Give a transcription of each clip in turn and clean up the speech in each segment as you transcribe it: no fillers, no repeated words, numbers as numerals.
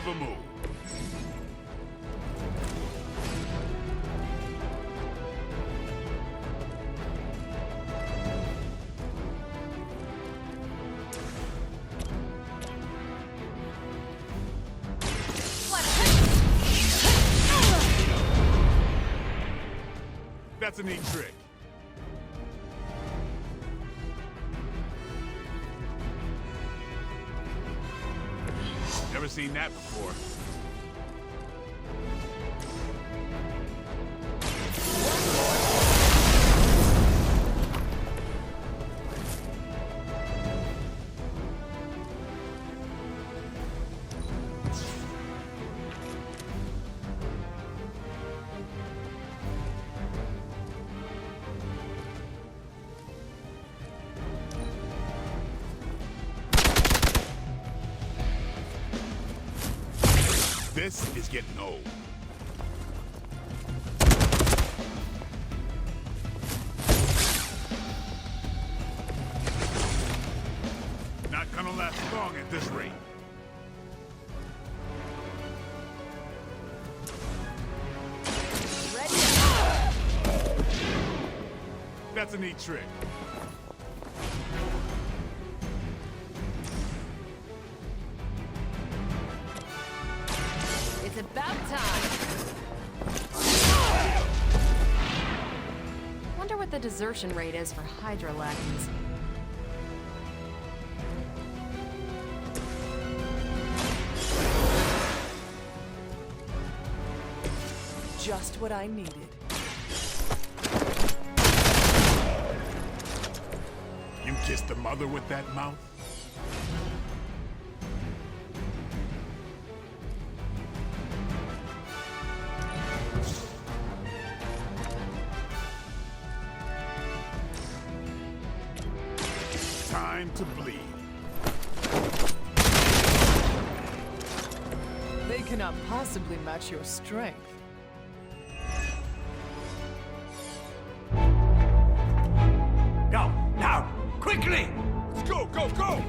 of a move. That's a neat trick. Never seen that before. This is getting old. Not gonna last long at this rate. Ready? That's a neat trick. It's about time. Wonder what the desertion rate is for Hydra lackeys. Just what I needed. You kissed the mother with that mouth? Time to bleed. They cannot possibly match your strength. Go, now, quickly! Let's go, go, go!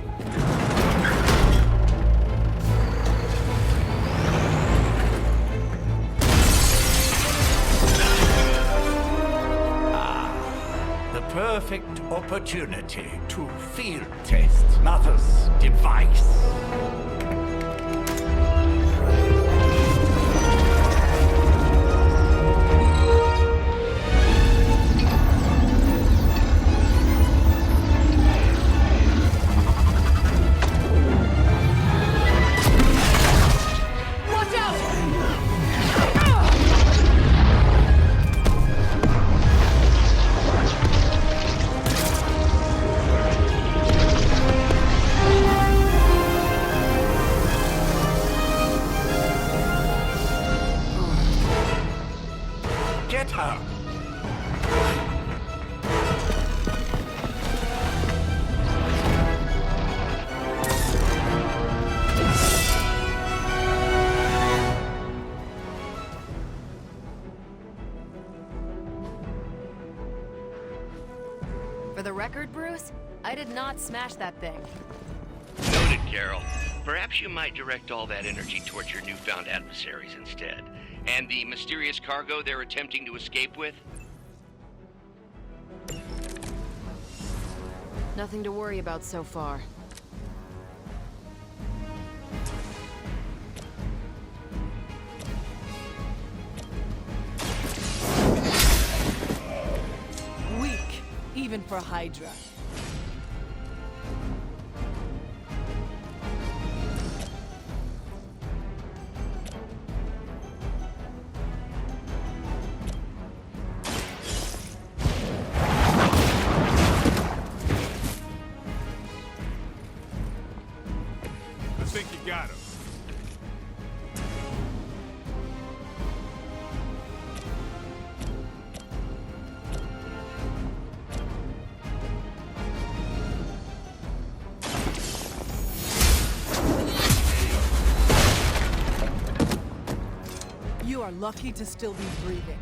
The perfect opportunity to field test Mother's device. Watch out! Get her! For the record, Bruce, I did not smash that thing. Noted, Carol. Perhaps you might direct all that energy towards your newfound adversaries instead. And the mysterious cargo they're attempting to escape with? Nothing to worry about so far. Weak, even for Hydra. I think you got him. You are lucky to still be breathing.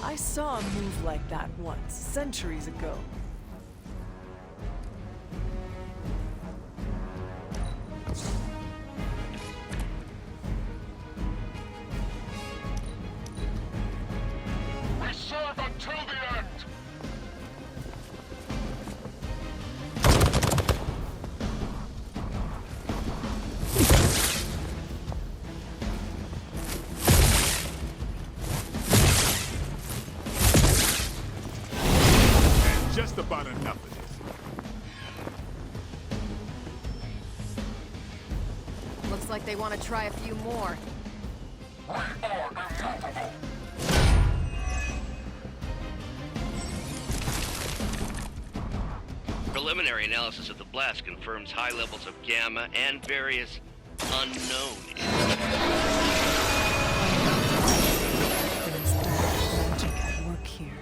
I saw a move like that once, centuries ago. We serve until the end! And just about enough of this. Looks like they want to try a few more. Preliminary analysis of the blast confirms high levels of gamma and various unknown There's dark magic at work here.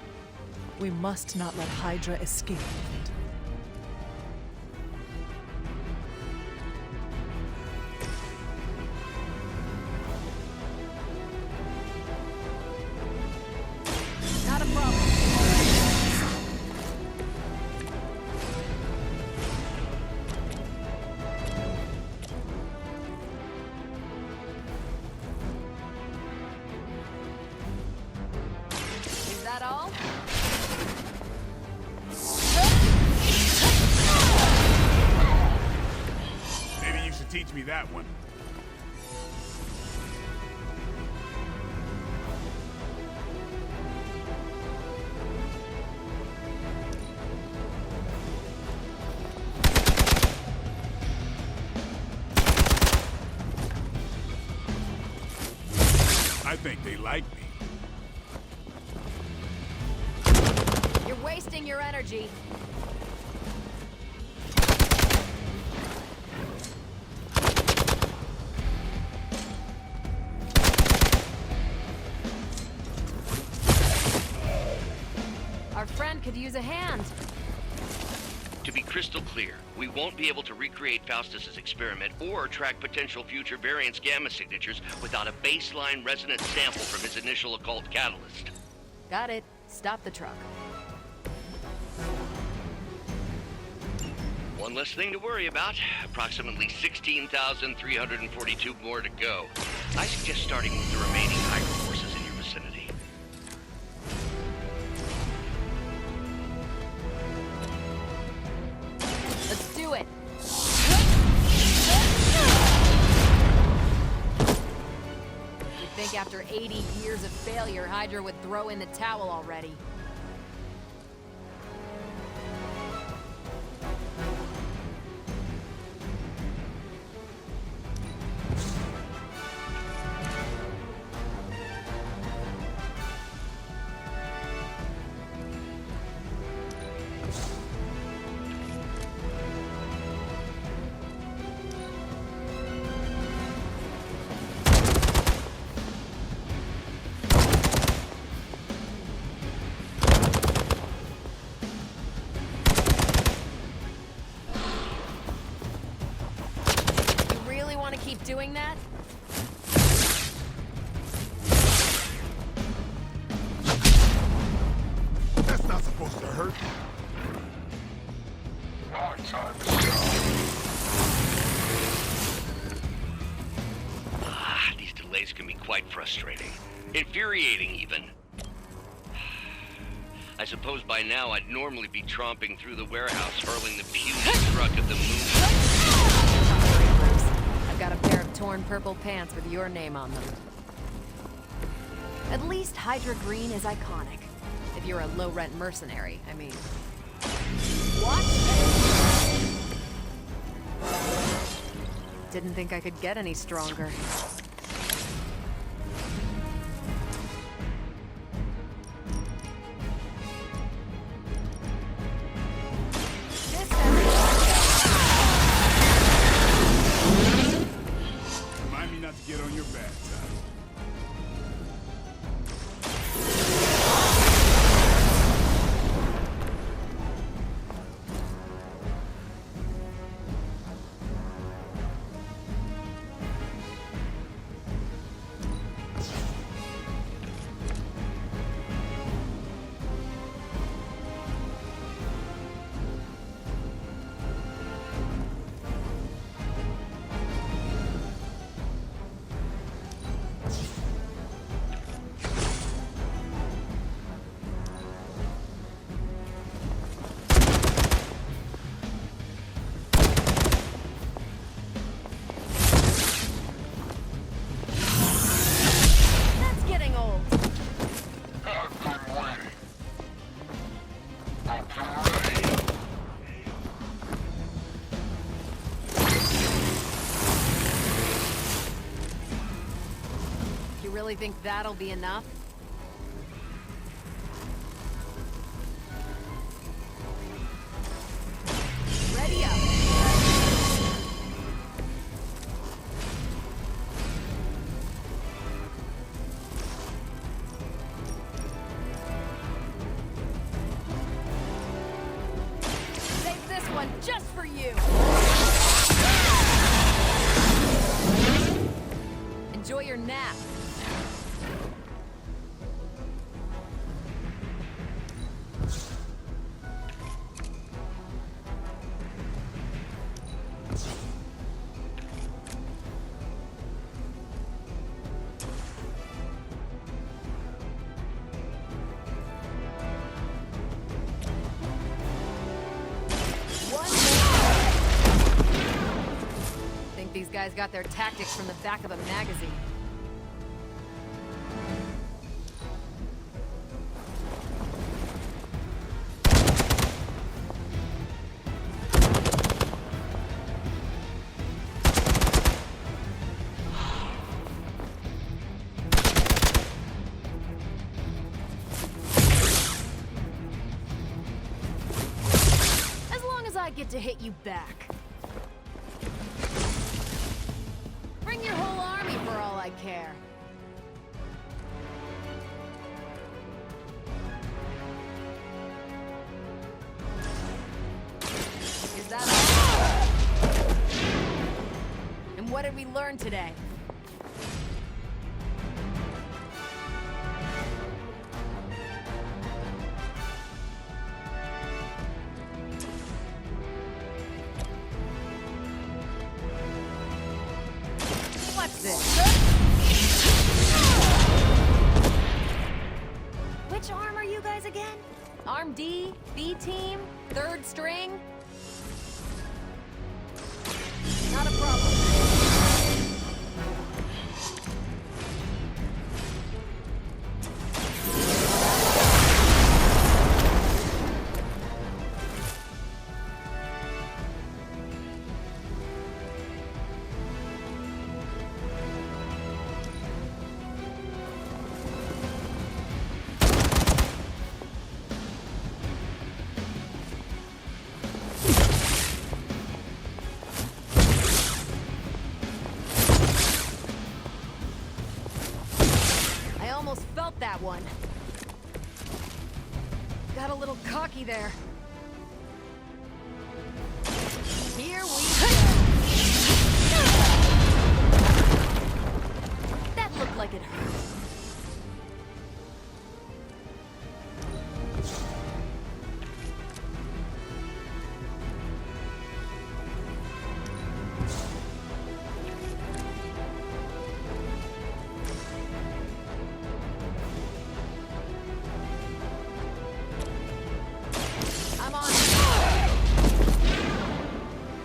We must not let Hydra escape with it. Not a problem. Is that all? Maybe you should teach me that one. I think they like me. You're wasting your energy. Our friend could use a hand. To be crystal clear, we won't be able to recreate Faustus's experiment or track potential future variants' gamma signatures without a baseline resonance sample from his initial occult catalyst. Got it. Stop the truck. One less thing to worry about. Approximately 16,342 more to go. I suggest starting with the remaining Hydra forces in your vicinity. Let's do it. You'd think after 80 years of failure, Hydra would throw in the towel already. Want to keep doing that? That's not supposed to hurt. Our time is These delays can be quite frustrating. Infuriating, even. I suppose by now I'd normally be tromping through the warehouse, hurling the puny truck at the moon. I've got a pair of torn purple pants with your name on them. At least Hydra Green is iconic. If you're a low-rent mercenary, I mean. What? Didn't think I could get any stronger. Remind me not to get on your bad side. You really think that'll be enough? Ready up. Save this one just for you. Enjoy your nap. These guys got their tactics from the back of a magazine. As long as I get to hit you back. Bring your whole army for all I care. Is that all? And what did we learn today? What's this? Which arm are you guys again? Arm D, B team, third string? Not a problem. Almost felt that one. Got a little cocky there. Here we go. That looked like it hurt.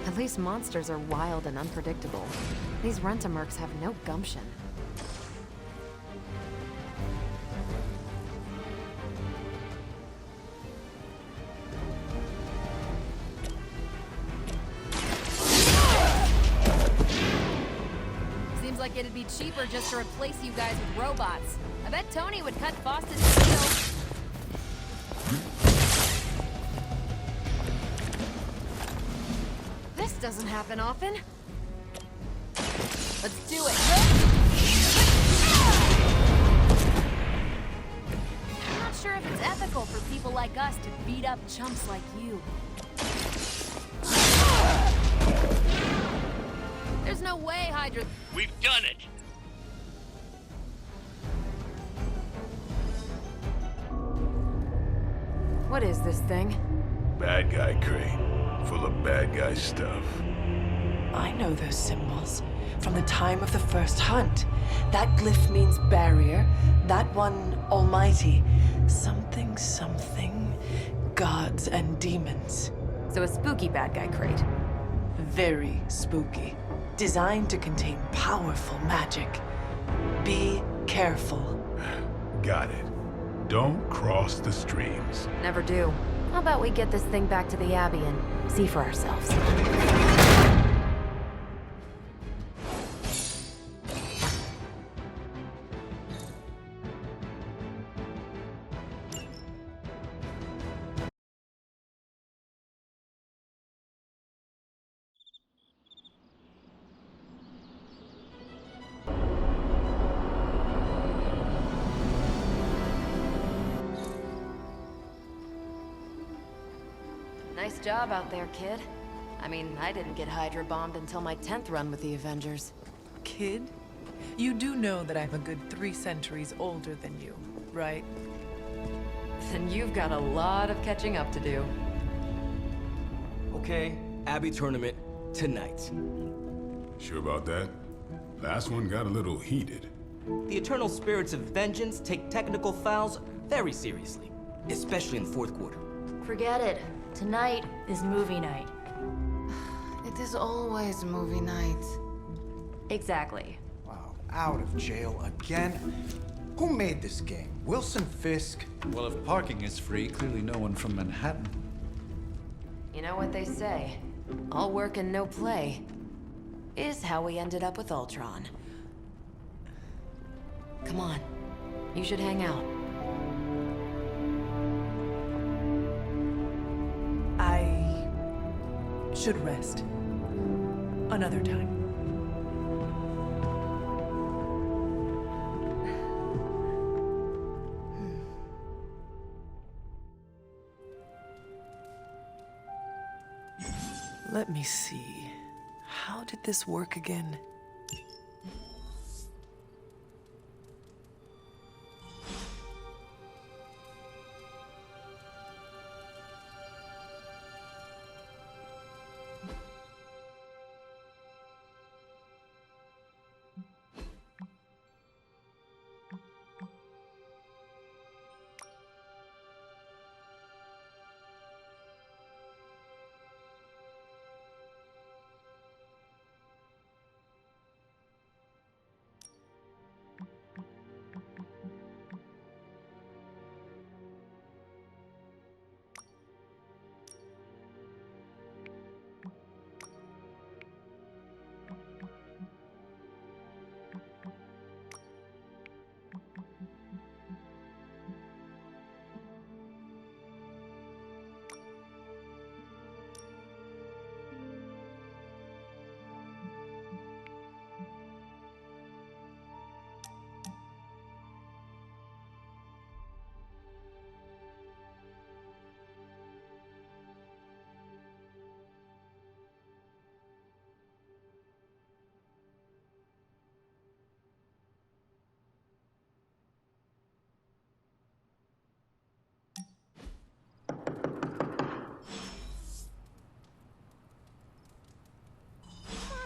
At least monsters are wild and unpredictable. These Rent-A-Mercs have no gumption. Seems like it'd be cheaper just to replace you guys with robots. I bet Tony would cut Faustus' deal. This doesn't happen often. Let's do it. I'm not sure if it's ethical for people like us to beat up chumps like you. There's no way, Hydra. We've done it! What is this thing? Bad guy crate. Full of bad guy stuff. I know those symbols from the time of the first hunt. That glyph means barrier, that one almighty. Something, something, gods and demons. So a spooky bad guy crate. Very spooky. Designed to contain powerful magic. Be careful. Got it. Don't cross the streams. Never do. How about we get this thing back to the Abbey and see for ourselves? Nice job out there, kid. I mean, I didn't get Hydra bombed until my 10th run with the Avengers. Kid? You do know that I'm a good 3 centuries older than you, right? Then you've got a lot of catching up to do. Okay, Abbey tournament tonight. Sure about that? Last one got a little heated. The Eternal Spirits of Vengeance take technical fouls very seriously, especially in the fourth quarter. Forget it. Tonight is movie night. It is always movie night. Exactly. Wow, out of jail again? Who made this game? Wilson Fisk? Well, if parking is free, clearly no one from Manhattan. You know what they say? All work and no play is how we ended up with Ultron. Come on. You should hang out. I should rest. Another time. Let me see. How did this work again?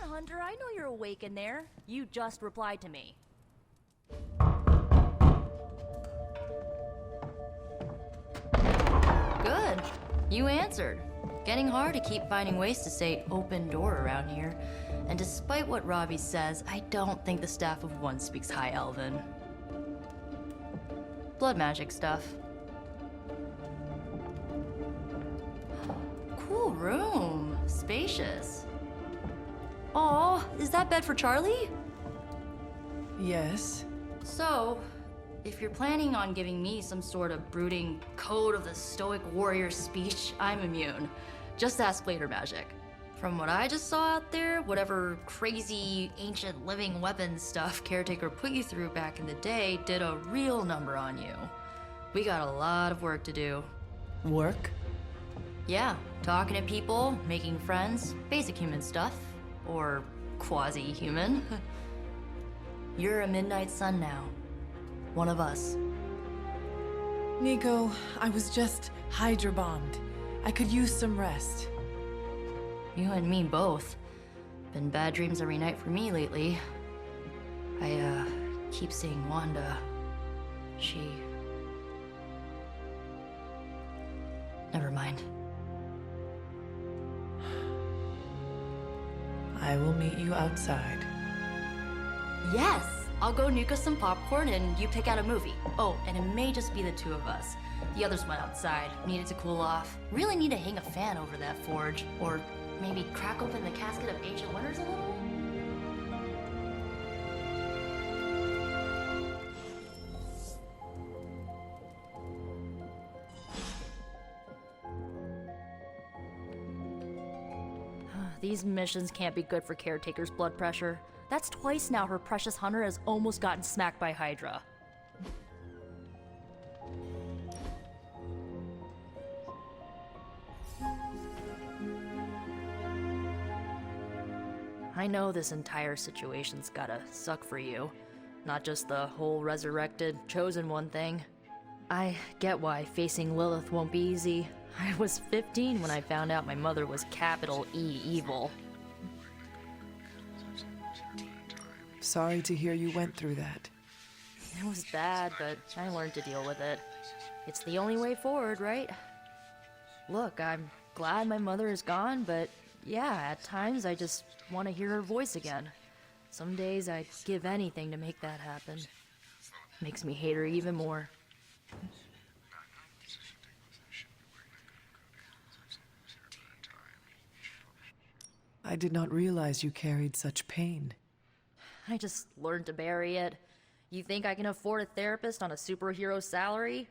Hunter, I know you're awake in there. You just replied to me. Good. You answered. Getting hard to keep finding ways to say open door around here. And despite what Robbie says, I don't think the staff of One speaks High Elven. Blood magic stuff. Cool room. Spacious. Aw, is that bed for Charlie? Yes. So, if you're planning on giving me some sort of brooding code of the stoic warrior speech, I'm immune. Just ask later magic. From what I just saw out there, whatever crazy ancient living weapons stuff Caretaker put you through back in the day did a real number on you. We got a lot of work to do. Work? Yeah, talking to people, making friends, basic human stuff. Or quasi-human. You're a Midnight Sun now. One of us. Nico, I was just Hydra bombed. I could use some rest. You and me both. Been bad dreams every night for me lately. I, keep seeing Wanda. She... Never mind. I will meet you outside. Yes! I'll go nuke us some popcorn and you pick out a movie. Oh, and it may just be the two of us. The others went outside, needed to cool off. Really need to hang a fan over that forge. Or maybe crack open the casket of ancient wonders a little? These missions can't be good for Caretaker's blood pressure. That's twice now her precious hunter has almost gotten smacked by Hydra. I know this entire situation's gotta suck for you. Not just the whole resurrected, chosen one thing. I get why facing Lilith won't be easy. I was 15 when I found out my mother was capital E evil. Sorry to hear you went through that. It was bad, but I learned to deal with it. It's the only way forward, right? Look, I'm glad my mother is gone, but yeah, at times I just want to hear her voice again. Some days I'd give anything to make that happen. Makes me hate her even more. I did not realize you carried such pain. I just learned to bury it. You think I can afford a therapist on a superhero salary?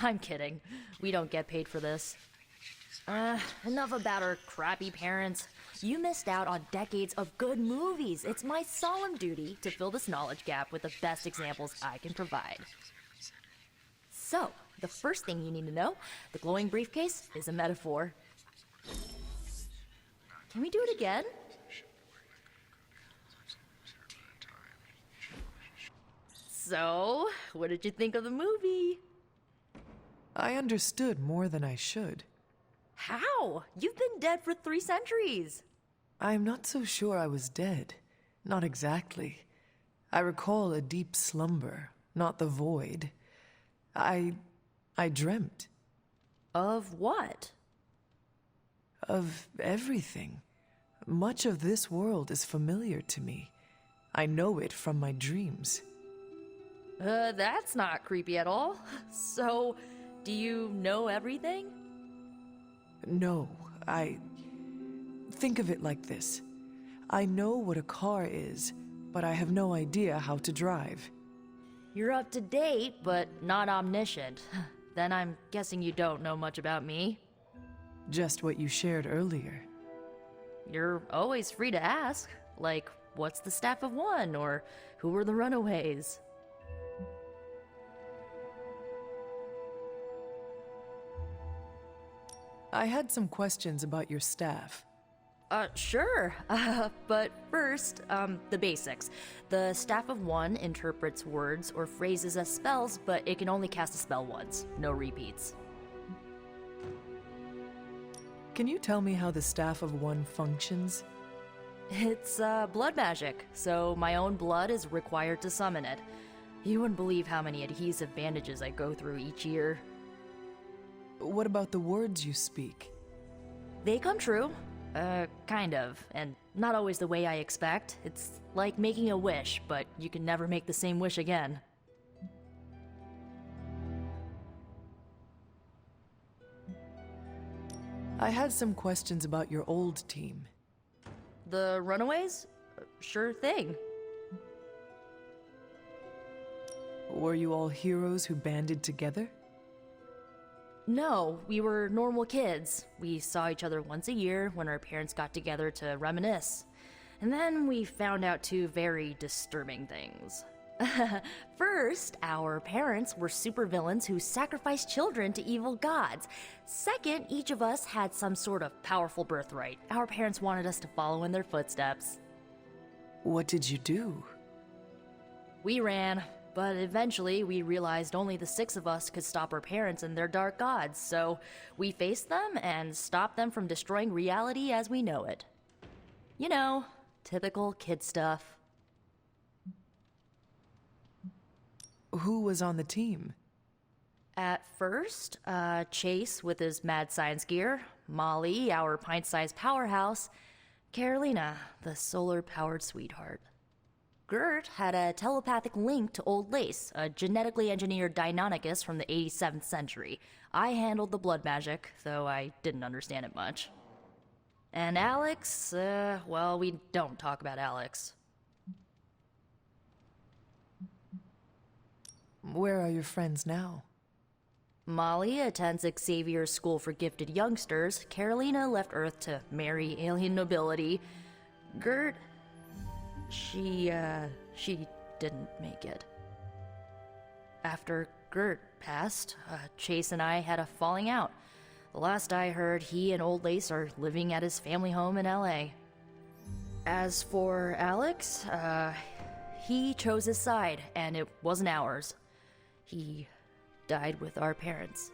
I'm kidding. We don't get paid for this. Enough about our crappy parents. You missed out on decades of good movies. It's my solemn duty to fill this knowledge gap with the best examples I can provide. So, the first thing you need to know, the glowing briefcase is a metaphor. Can we do it again? So, what did you think of the movie? I understood more than I should. How? You've been dead for 3 centuries. I'm not so sure I was dead. Not exactly. I recall a deep slumber, not the void. I dreamt. Of what? Of everything. Much of this world is familiar to me. I know it from my dreams. That's not creepy at all. So, do you know everything? No, Think of it like this. I know what a car is, but I have no idea how to drive. You're up to date, but not omniscient. Then I'm guessing you don't know much about me. Just what you shared earlier. You're always free to ask. Like, what's the Staff of One? Or who were the Runaways? I had some questions about your staff. Sure. But first, the basics. The Staff of One interprets words or phrases as spells, but it can only cast a spell once. No repeats. Can you tell me how the Staff of One functions? It's, blood magic, so my own blood is required to summon it. You wouldn't believe how many adhesive bandages I go through each year. What about the words you speak? They come true. Kind of. And not always the way I expect. It's like making a wish, but you can never make the same wish again. I had some questions about your old team. The Runaways? Sure thing. Were you all heroes who banded together? No, we were normal kids. We saw each other once a year when our parents got together to reminisce. And then we found out 2 very disturbing things. First, our parents were supervillains who sacrificed children to evil gods. Second, each of us had some sort of powerful birthright. Our parents wanted us to follow in their footsteps. What did you do? We ran, but eventually we realized only the 6 of us could stop our parents and their dark gods, so we faced them and stopped them from destroying reality as we know it. You know, typical kid stuff. Who was on the team? At first, Chase with his mad science gear, Molly, our pint-sized powerhouse, Carolina, the solar-powered sweetheart. Gert had a telepathic link to Old Lace, a genetically engineered Deinonychus from the 87th century. I handled the blood magic, though I didn't understand it much. And Alex, well, we don't talk about Alex. Where are your friends now? Molly attends Xavier's School for Gifted Youngsters. Carolina left Earth to marry alien nobility. Gert, she didn't make it. After Gert passed, Chase and I had a falling out. The last I heard, he and Old Lace are living at his family home in LA. As for Alex, he chose his side, and it wasn't ours. He died with our parents.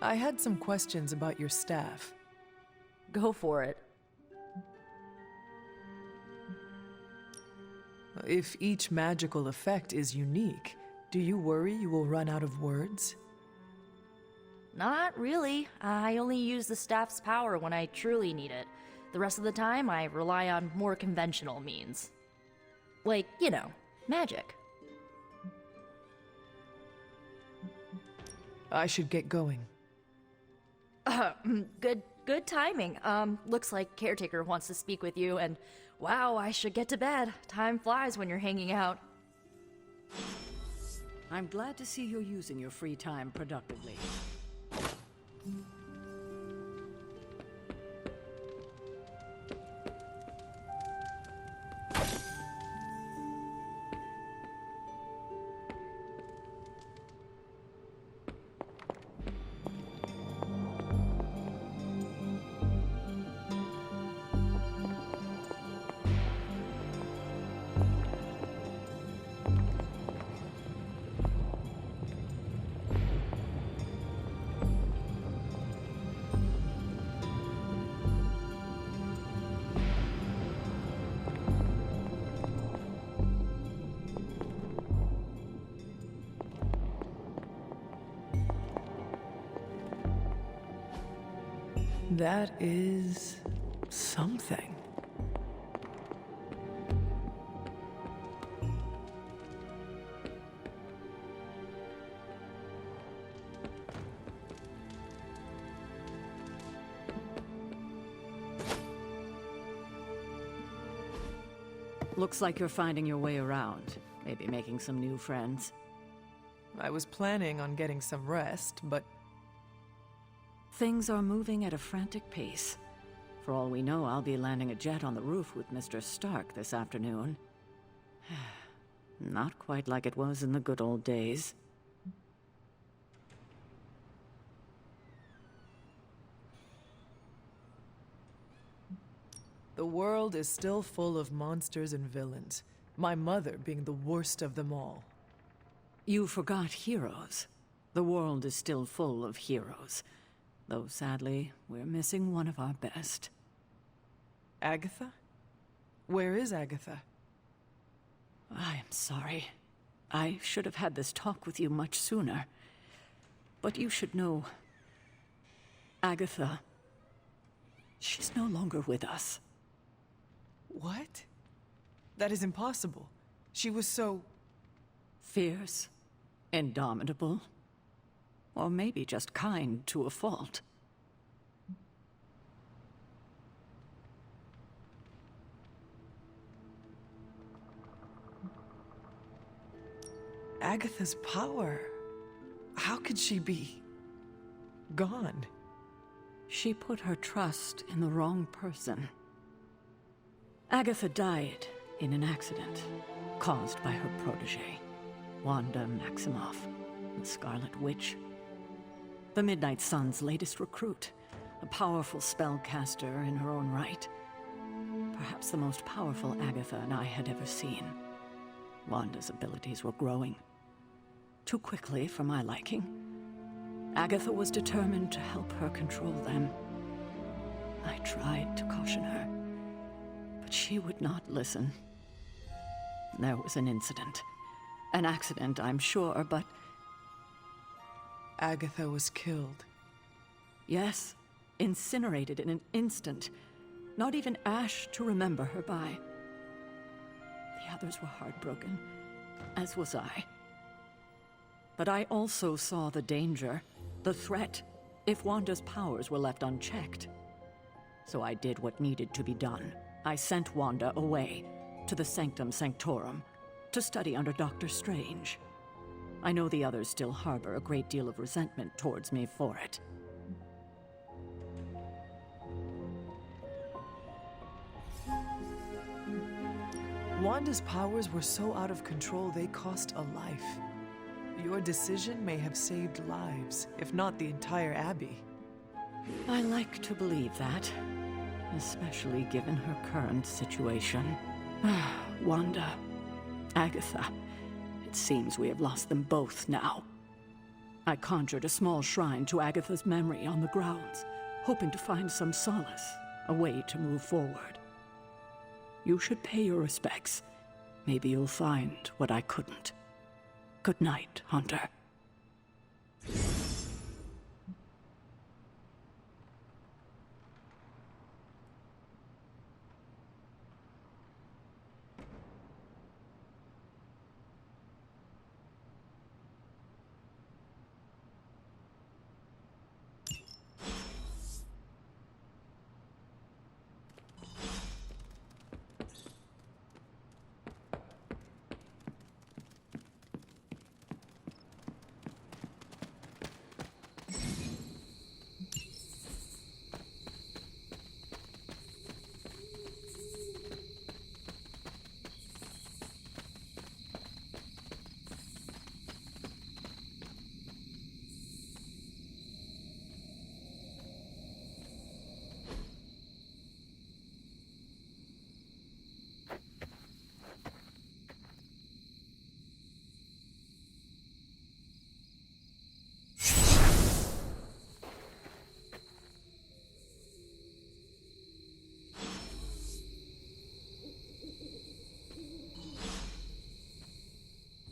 I had some questions about your staff. Go for it. If each magical effect is unique, do you worry you will run out of words? Not really. I only use the staff's power when I truly need it. The rest of the time, I rely on more conventional means. Like, you know, magic. I should get going. Good timing. Looks like Caretaker wants to speak with you, and wow, I should get to bed. Time flies when you're hanging out. I'm glad to see you're using your free time productively. That is something. Looks like you're finding your way around. Maybe making some new friends. I was planning on getting some rest, but things are moving at a frantic pace. For all we know, I'll be landing a jet on the roof with Mr. Stark this afternoon. Not quite like it was in the good old days. The world is still full of monsters and villains, my mother being the worst of them all. You forgot heroes. The world is still full of heroes. Though sadly, we're missing one of our best. Agatha? Where is Agatha? I am sorry. I should have had this talk with you much sooner. But you should know... Agatha... she's no longer with us. What? That is impossible. She was so... fierce, indomitable, or maybe just kind to a fault. Agatha's power. How could she be... gone? She put her trust in the wrong person. Agatha died in an accident caused by her protege, Wanda Maximoff, the Scarlet Witch. The Midnight Sun's latest recruit, a powerful spellcaster in her own right. Perhaps the most powerful Agatha and I had ever seen. Wanda's abilities were growing. Too quickly for my liking. Agatha was determined to help her control them. I tried to caution her, but she would not listen. There was an incident. An accident, I'm sure, but... Agatha was killed. Yes, incinerated in an instant. Not even Ash to remember her by. The others were heartbroken, as was I. But I also saw the danger, the threat, if Wanda's powers were left unchecked. So I did what needed to be done. I sent Wanda away, to the Sanctum Sanctorum, to study under Doctor Strange. I know the others still harbor a great deal of resentment towards me for it. Wanda's powers were so out of control they cost a life. Your decision may have saved lives, if not the entire Abbey. I like to believe that, especially given her current situation. Wanda, Agatha, it seems we have lost them both now. I conjured a small shrine to Agatha's memory on the grounds, hoping to find some solace, a way to move forward. You should pay your respects. Maybe you'll find what I couldn't. Good night, Hunter.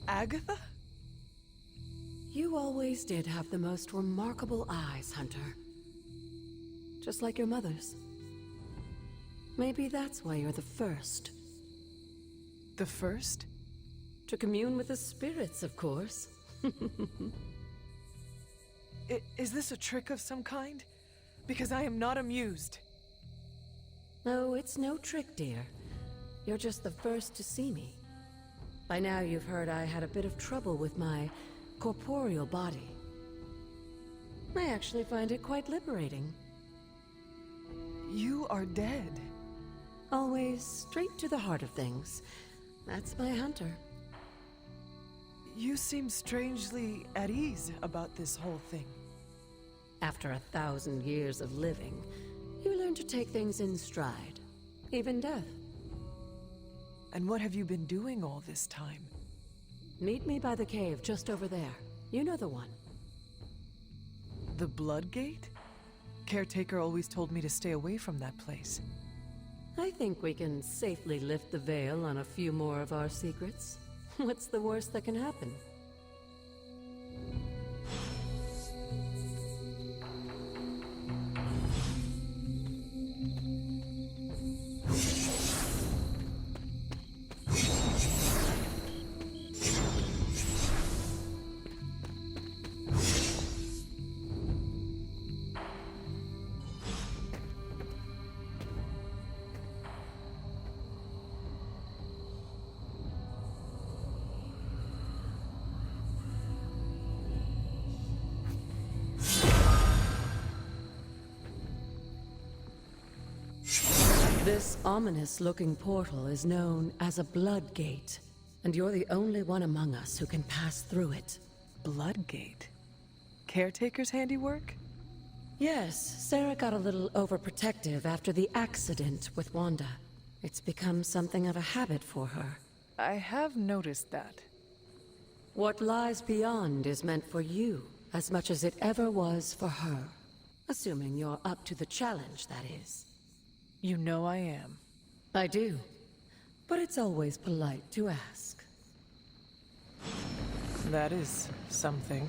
Agatha? You always did have the most remarkable eyes, Hunter. Just like your mother's. Maybe that's why you're the first. The first? To commune with the spirits, of course. Is this a trick of some kind? Because I am not amused. No, it's no trick, dear. You're just the first to see me. By now you've heard I had a bit of trouble with my corporeal body. I actually find it quite liberating. You are dead. Always straight to the heart of things. That's my Hunter. You seem strangely at ease about this whole thing. After 1,000 years of living, you learn to take things in stride. Even death. And what have you been doing all this time? Meet me by the cave just over there. You know the one. The Blood Gate? Caretaker always told me to stay away from that place. I think we can safely lift the veil on a few more of our secrets. What's the worst that can happen? This ominous-looking portal is known as a Blood Gate, and you're the only one among us who can pass through it. Blood Gate? Caretaker's handiwork? Yes, Sarah got a little overprotective after the accident with Wanda. It's become something of a habit for her. I have noticed that. What lies beyond is meant for you, as much as it ever was for her. Assuming you're up to the challenge, that is. You know I am. I do. But it's always polite to ask. That is something.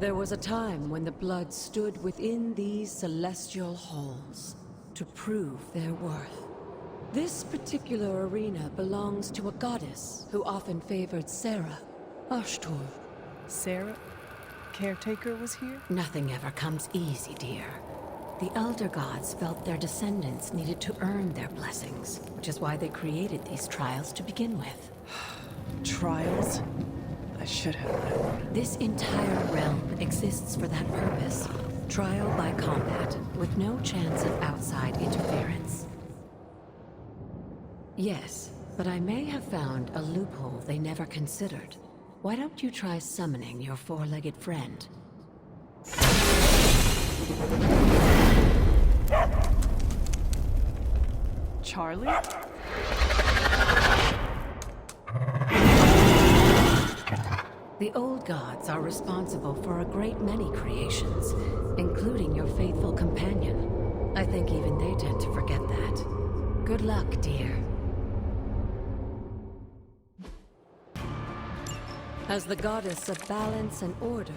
There was a time when the blood stood within these celestial halls to prove their worth. This particular arena belongs to a goddess who often favored Sarah, Ashtor. Sarah? Caretaker was here? Nothing ever comes easy, dear. The Elder Gods felt their descendants needed to earn their blessings, which is why they created these trials to begin with. Trials? I should have known. This entire realm exists for that purpose. Trial by combat, with no chance of outside interference. Yes, but I may have found a loophole they never considered. Why don't you try summoning your four-legged friend? Charlie? The old gods are responsible for a great many creations, including your faithful companion. I think even they tend to forget that. Good luck, dear. As the goddess of balance and order,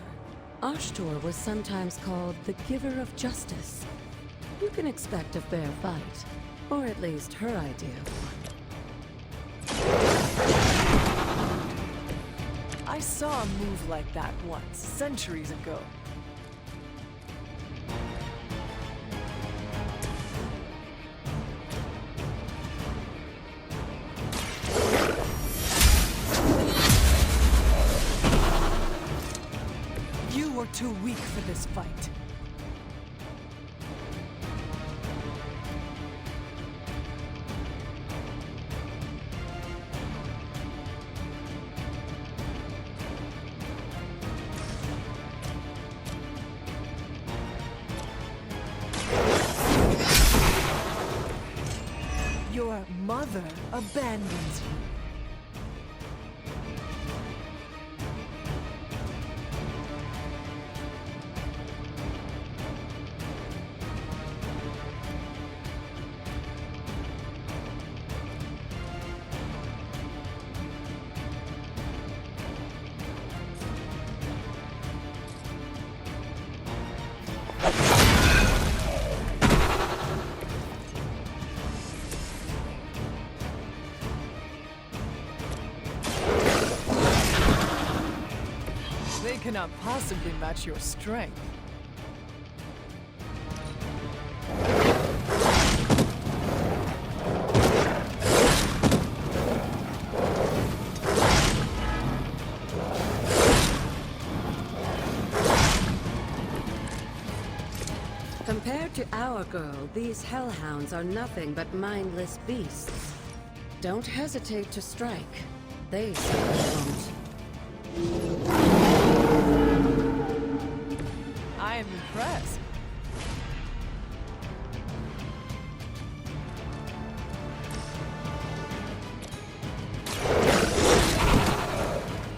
Ashtor was sometimes called the giver of justice. You can expect a fair fight, or at least her idea of one. I saw a move like that once, centuries ago. You were too weak for this fight. Your mother abandons you. They cannot possibly match your strength. Compared to our girl, these hellhounds are nothing but mindless beasts. Don't hesitate to strike. They certainly won't. I am impressed.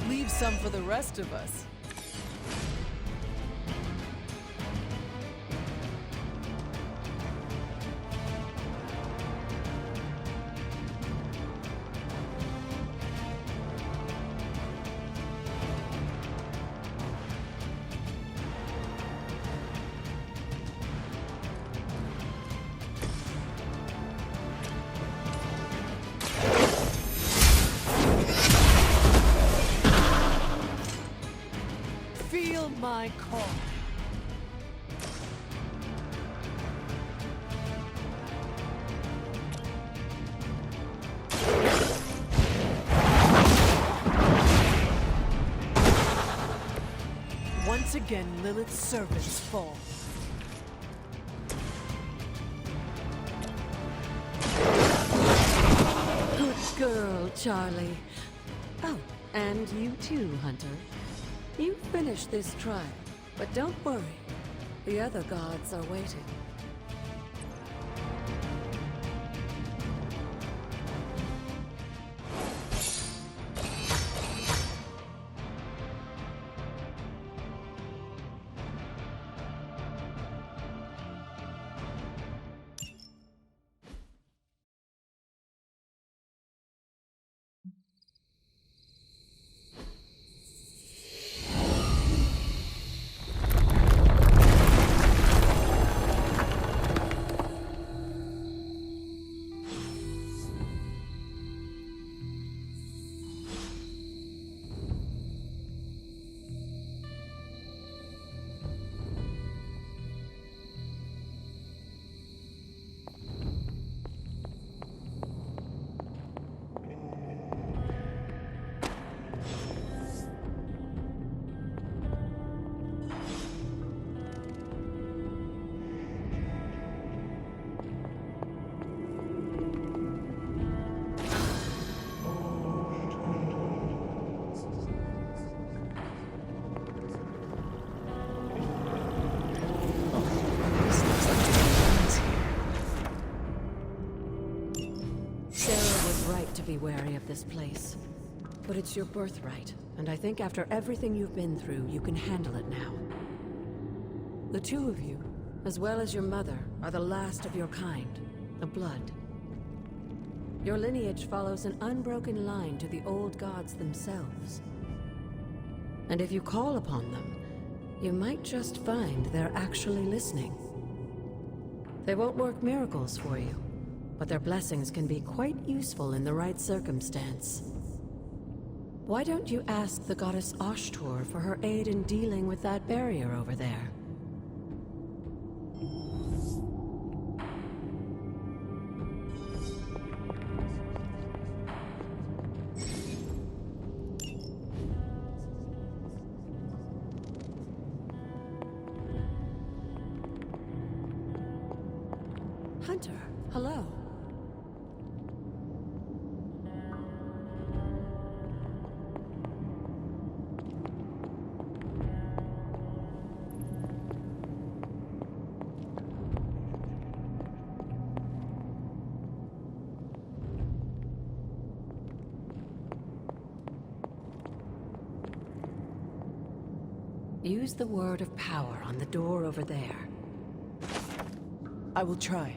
Leave some for the rest of us. Feel my call. Once again, Lilith's servants fall. Good girl, Charlie. Oh, and you too, Hunter. You finished this trial, but don't worry. The other gods are waiting. wary of this place. But it's your birthright, and I think after everything you've been through, you can handle it now. The two of you, as well as your mother, are the last of your kind, the Blood. Your lineage follows an unbroken line to the old gods themselves. And if you call upon them, you might just find they're actually listening. They won't work miracles for you, but their blessings can be quite useful in the right circumstance. Why don't you ask the goddess Ashtur for her aid in dealing with that barrier over there? Hunter, hello. Use the word of power on the door over there. I will try.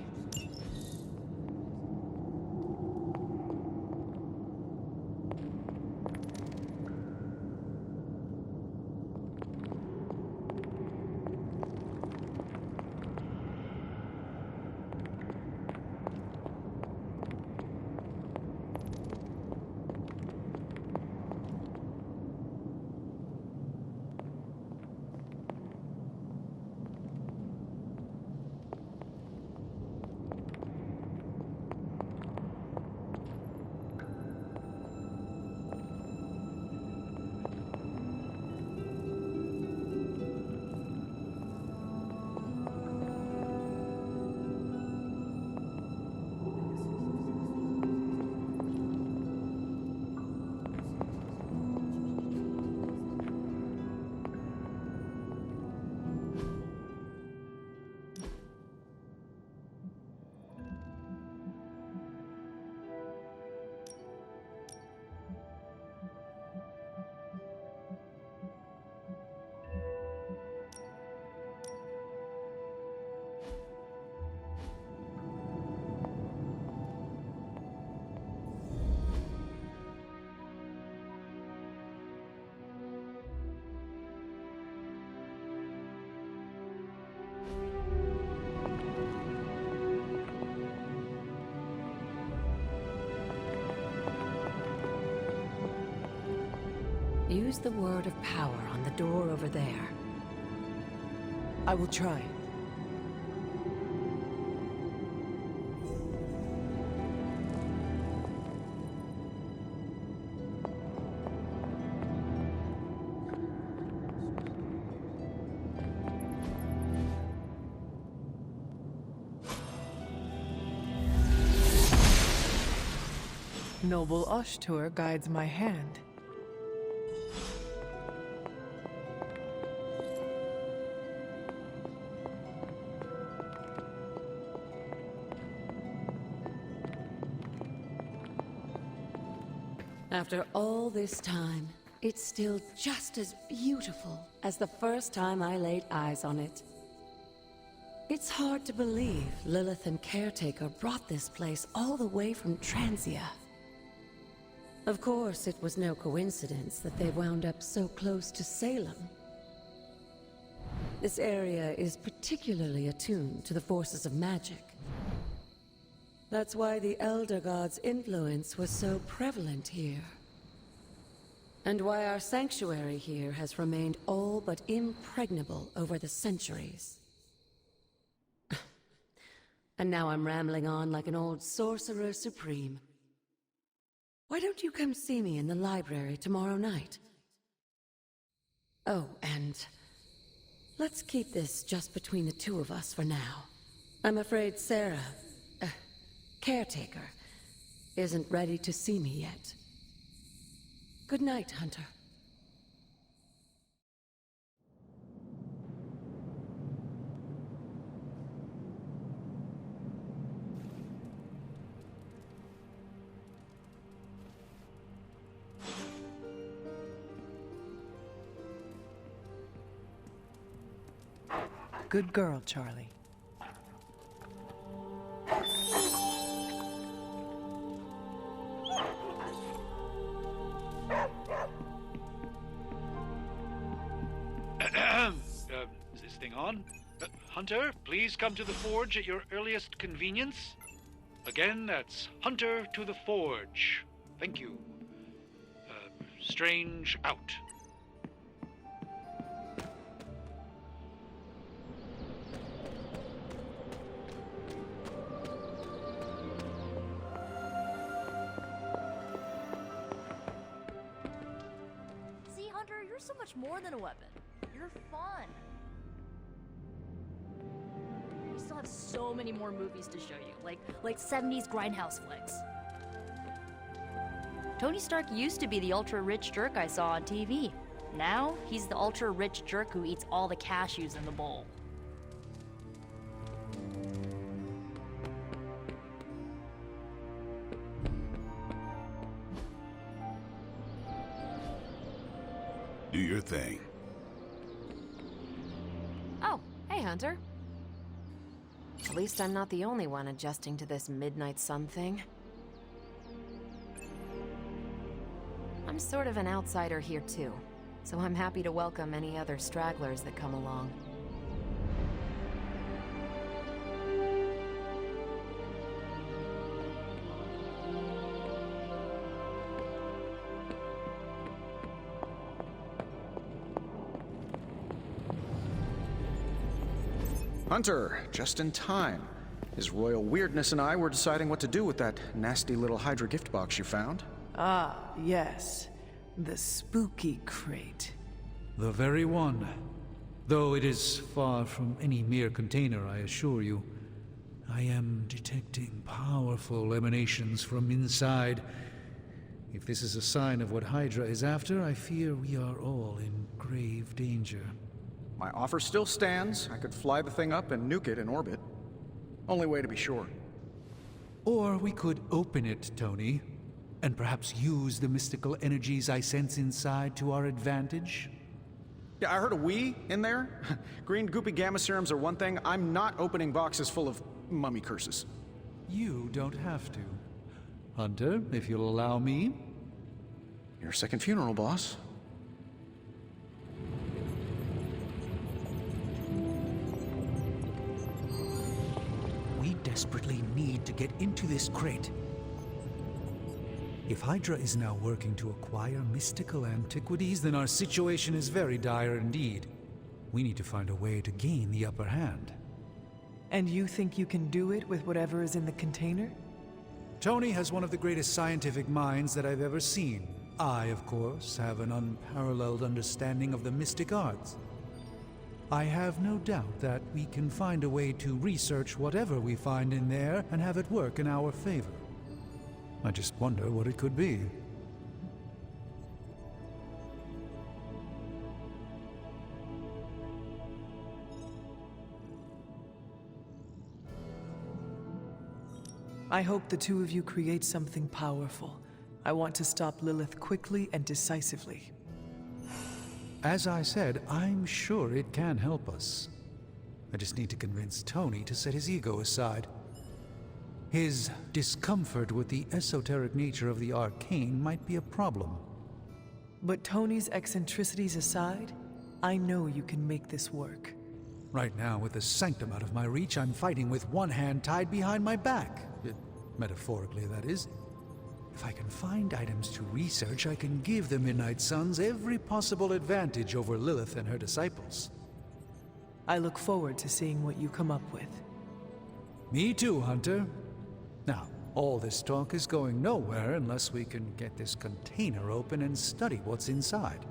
Use the word of power on the door over there. I will try. Noble Ashtur guides my hand. After all this time, it's still just as beautiful as the first time I laid eyes on it. It's hard to believe Lilith and Caretaker brought this place all the way from Transia. Of course, it was no coincidence that they wound up so close to Salem. This area is particularly attuned to the forces of magic. That's why the Elder God's influence was so prevalent here. And why our sanctuary here has remained all but impregnable over the centuries. And now I'm rambling on like an old sorcerer supreme. Why don't you come see me in the library tomorrow night? Oh, and let's keep this just between the two of us for now. I'm afraid Sarah, Caretaker, isn't ready to see me yet. Good night, Hunter. Good girl, Charlie. Is this thing on? Hunter, please come to the forge at your earliest convenience. Again, that's Hunter to the forge. Thank you. Strange out. See, Hunter, you're so much more than a weapon. You're fun. We still have so many more movies to show you, like 70s grindhouse flicks. Tony Stark used to be the ultra-rich jerk I saw on TV. Now, he's the ultra-rich jerk who eats all the cashews in the bowl. Do your thing. Oh, hey, Hunter. At least I'm not the only one adjusting to this midnight sun thing. I'm sort of an outsider here too, so I'm happy to welcome any other stragglers that come along. Hunter, just in time. His royal weirdness and I were deciding what to do with that nasty little Hydra gift box you found. Ah, yes. The spooky crate. The very one. Though it is far from any mere container, I assure you. I am detecting powerful emanations from inside. If this is a sign of what Hydra is after, I fear we are all in grave danger. My offer still stands. I could fly the thing up and nuke it in orbit. Only way to be sure. Or we could open it, Tony, and perhaps use the mystical energies I sense inside to our advantage. Yeah, I heard a "we" in there. Green goopy gamma serums are one thing. I'm not opening boxes full of mummy curses. You don't have to. Hunter, if you'll allow me. Your second funeral, boss. We desperately need to get into this crate. If Hydra is now working to acquire mystical antiquities, then our situation is very dire indeed. We need to find a way to gain the upper hand. And you think you can do it with whatever is in the container? Tony has one of the greatest scientific minds that I've ever seen. I, of course, have an unparalleled understanding of the mystic arts. I have no doubt that we can find a way to research whatever we find in there and have it work in our favor. I just wonder what it could be. I hope the two of you create something powerful. I want to stop Lilith quickly and decisively. As I said, I'm sure it can help us. I just need to convince Tony to set his ego aside. His discomfort with the esoteric nature of the arcane might be a problem. But Tony's eccentricities aside, I know you can make this work. Right now, with the sanctum out of my reach, I'm fighting with one hand tied behind my back. Metaphorically, that is. If I can find items to research, I can give the Midnight Suns every possible advantage over Lilith and her disciples. I look forward to seeing what you come up with. Me too, Hunter. Now, all this talk is going nowhere unless we can get this container open and study what's inside.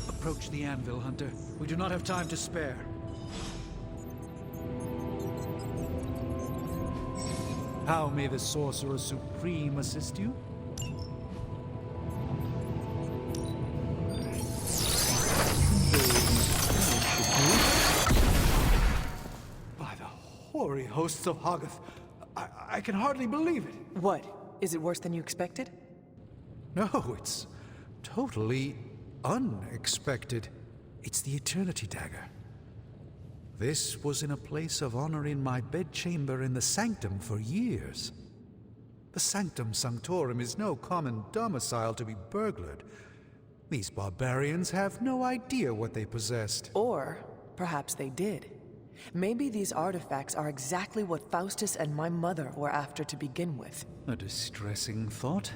Approach the anvil, Hunter. We do not have time to spare. How may the Sorcerer Supreme assist you? By the hoary hosts of Hoggoth, I can hardly believe it. What? Is it worse than you expected? No, it's totally unexpected. It's the Eternity Dagger. This was in a place of honor in my bedchamber in the Sanctum for years. The Sanctum Sanctorum is no common domicile to be burglared. These barbarians have no idea what they possessed. Or perhaps they did. Maybe these artifacts are exactly what Faustus and my mother were after to begin with. A distressing thought.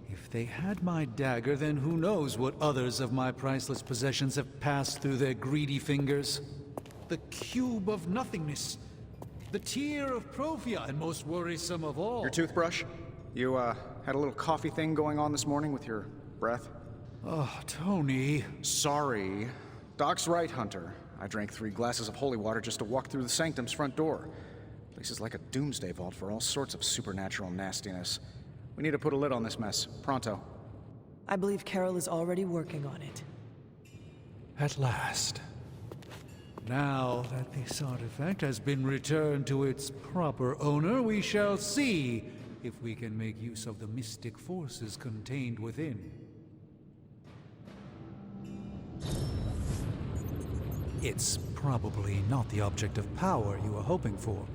If they had my dagger, then who knows what others of my priceless possessions have passed through their greedy fingers. The Cube of Nothingness. The Tear of Profia, and most worrisome of all. Your toothbrush? You, had a little coffee thing going on this morning with your breath? Oh, Tony. Sorry. Doc's right, Hunter. I drank 3 glasses of holy water just to walk through the Sanctum's front door. Place is like a doomsday vault for all sorts of supernatural nastiness. We need to put a lid on this mess. Pronto. I believe Carol is already working on it. At last. Now that this artifact has been returned to its proper owner, we shall see if we can make use of the mystic forces contained within. It's probably not the object of power you were hoping for.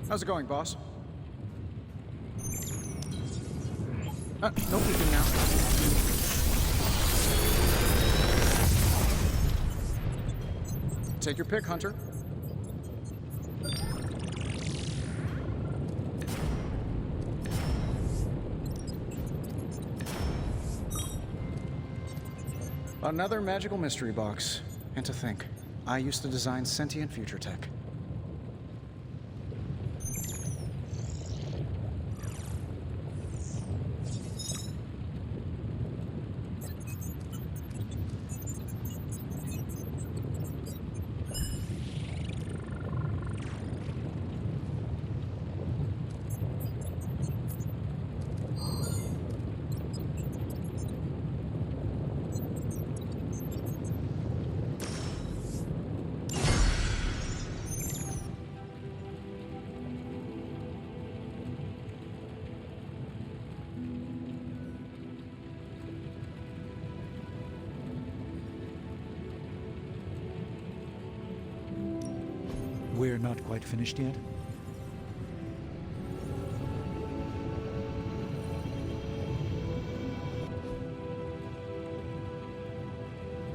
How's it going, boss? No peeking now. Take your pick, Hunter. Another magical mystery box. And to think, I used to design sentient future tech. We're not quite finished yet.